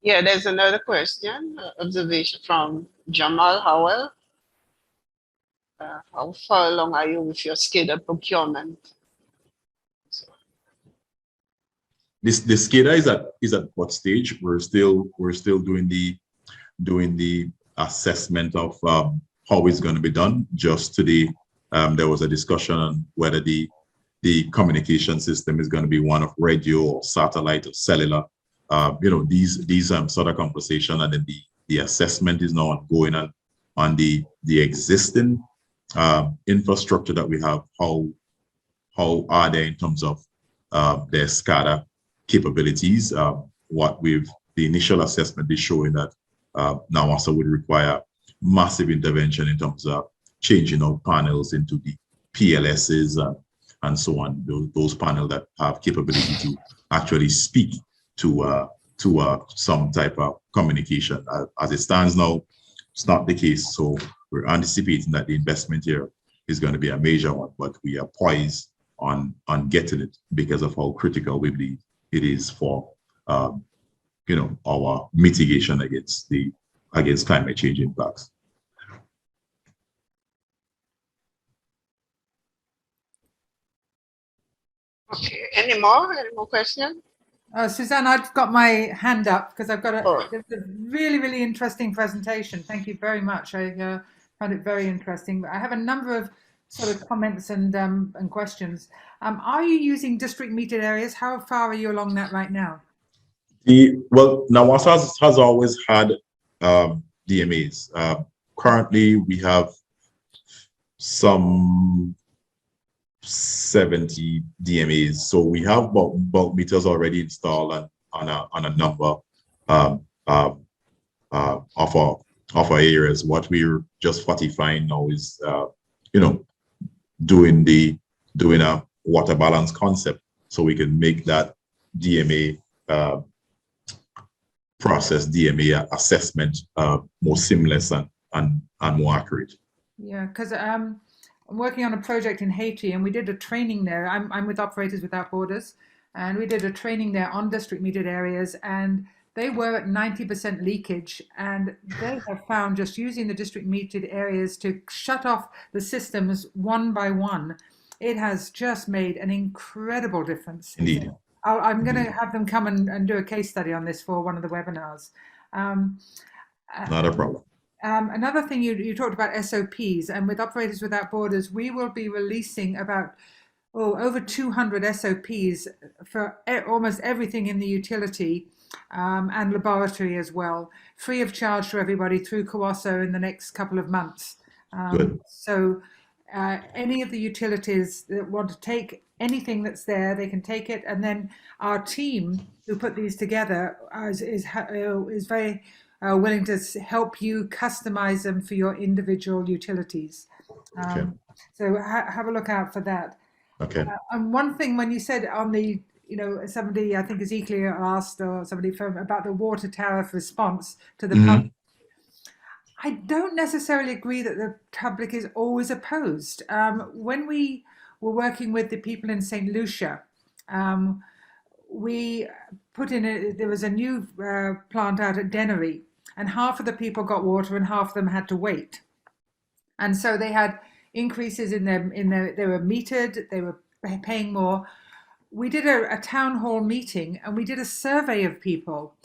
Yeah, there's another question, observation from Jamal Howell. How far along are you with your SCADA procurement? This SCADA is at what stage? We're still doing the assessment of how it's going to be done. Just today, there was a discussion on whether the communication system is going to be one of radio or satellite or cellular. These sort of conversation, and then the assessment is now ongoing on the existing infrastructure that we have. How are they in terms of their SCADA capabilities? The initial assessment is showing that NAWASA would require massive intervention in terms of changing out panels into the PLSs and so on. Those panels that have capability to actually speak to some type of communication. As it stands now, it's not the case. So we're anticipating that the investment here is going to be a major one, but we are poised on getting it because of how critical we believe it is for our mitigation against climate change impacts. Okay, any more questions? Suzanne, I've got my hand up because I've got a really, really interesting presentation. Thank you very much. I found it very interesting. I have a number of sort of comments and questions. Are you using district metered areas? How far are you along that right now? Well, NAWASA has always had DMAs. Currently, we have some 70 DMAs. So we have bulk meters already installed on a number of our areas. What we're just fortifying now is doing a water balance concept, so we can make that DMA process, DMA assessment more seamless and more accurate. Yeah, because I'm working on a project in Haiti, and we did a training there. I'm with Operators Without Borders, and we did a training there on district metered areas, and they were at 90% leakage, and they have found just using the district metered areas to shut off the systems one by one, it has just made an incredible difference. Indeed. I'm going to have them come and do a case study on this for one of the webinars. Not a problem. Another thing, you talked about SOPs, and with Operators Without Borders, we will be releasing about over 200 SOPs for almost everything in the utility and laboratory as well, free of charge to everybody through CAWASA in the next couple of months. Good. So any of the utilities that want to take anything that's there, they can take it, and then our team who put these together is very willing to help you customize them for your individual utilities. Okay. So have a look out for that. Okay. And one thing, when you said on the, somebody, I think Ezekiel asked, or somebody about the water tariff response to the public. I don't necessarily agree that the public is always opposed. When we were working with the people in St. Lucia, we put in there was a new plant out at Dennery, and half of the people got water and half of them had to wait. And so they had increases in their they were metered, they were paying more. We did a town hall meeting, and we did a survey of people,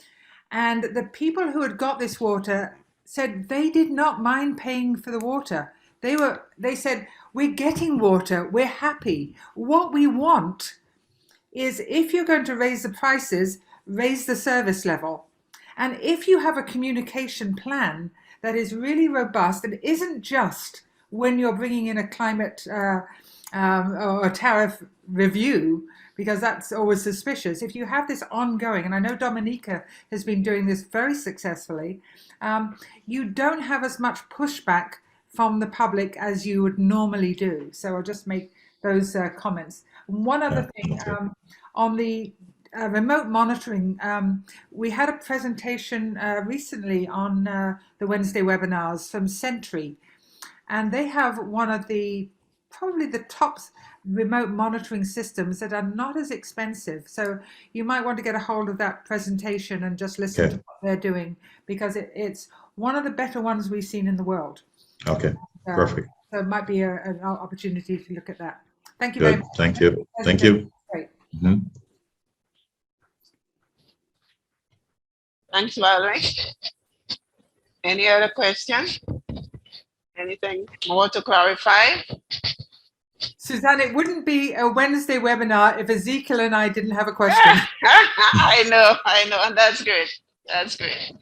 and the people who had got this water said they did not mind paying for the water. They said, we're getting water, we're happy. What we want is, if you're going to raise the prices, raise the service level. And if you have a communication plan that is really robust and isn't just when you're bringing in a climate or a tariff review, because that's always suspicious. If you have this ongoing, and I know Dominica has been doing this very successfully, you don't have as much pushback from the public as you would normally do. So I'll just make those comments. One other thing, on the remote monitoring, we had a presentation recently on the Wednesday webinars from Sentry, and they have one of the probably the top remote monitoring systems that are not as expensive. So you might want to get a hold of that presentation and just listen to what they're doing, because it's one of the better ones we've seen in the world. Okay, perfect. So it might be an opportunity to look at that. Thank you very much. Thank you. Thank you. Great. Thanks, Valerie. Any other questions? Anything more to clarify? Suzanne, it wouldn't be a Wednesday webinar if Ezekiel and I didn't have a question. I know, and that's great. That's great.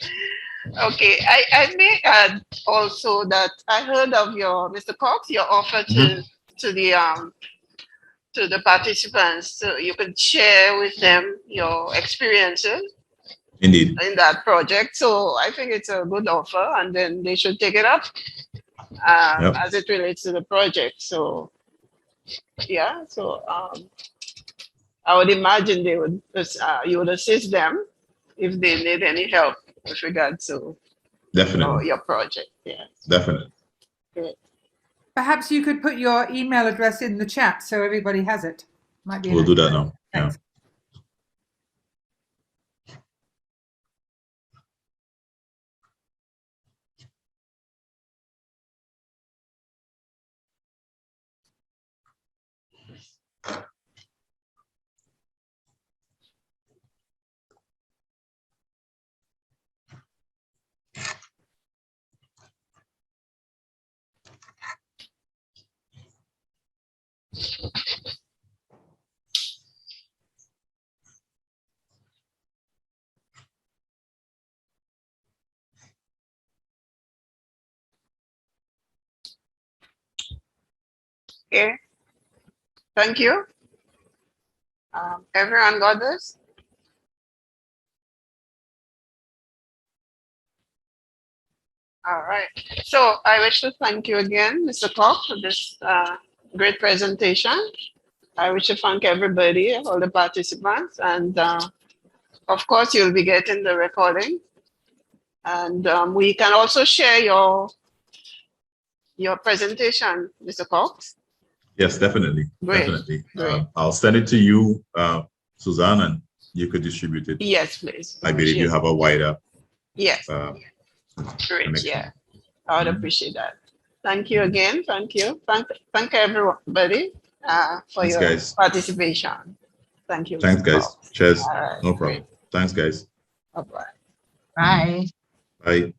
Okay, I may add also that I heard of your, Mr. Cox, your offer to the participants, so you could share with them your experiences. Indeed. In that project. So I think it's a good offer, and then they should take it up as it relates to the project. So yeah, so I would imagine they would you would assist them if they need any help with regard to your project. Yeah, definitely. Great. Perhaps you could put your email address in the chat so everybody has it. Might be. We'll do that now. Thanks. Yeah. Okay, thank you. Everyone got this? All right. So I wish to thank you again, Mr. Cox, for this great presentation. I wish to thank everybody, all the participants, and of course, you'll be getting the recording. And we can also share your presentation, Mr. Cox. Yes, definitely. Great. Definitely. Great. I'll send it to you, Suzanne, and you could distribute it. Yes, please. I believe you have a wider yes. Great. connection. Yeah, I would appreciate that. Thank you again. Thank you. Thank everybody for Thanks, your guys. participation. Thank you. Thanks, Mr. guys. Cox. Cheers. All right, No problem. great. Thanks, guys. Bye-bye. Bye. Bye.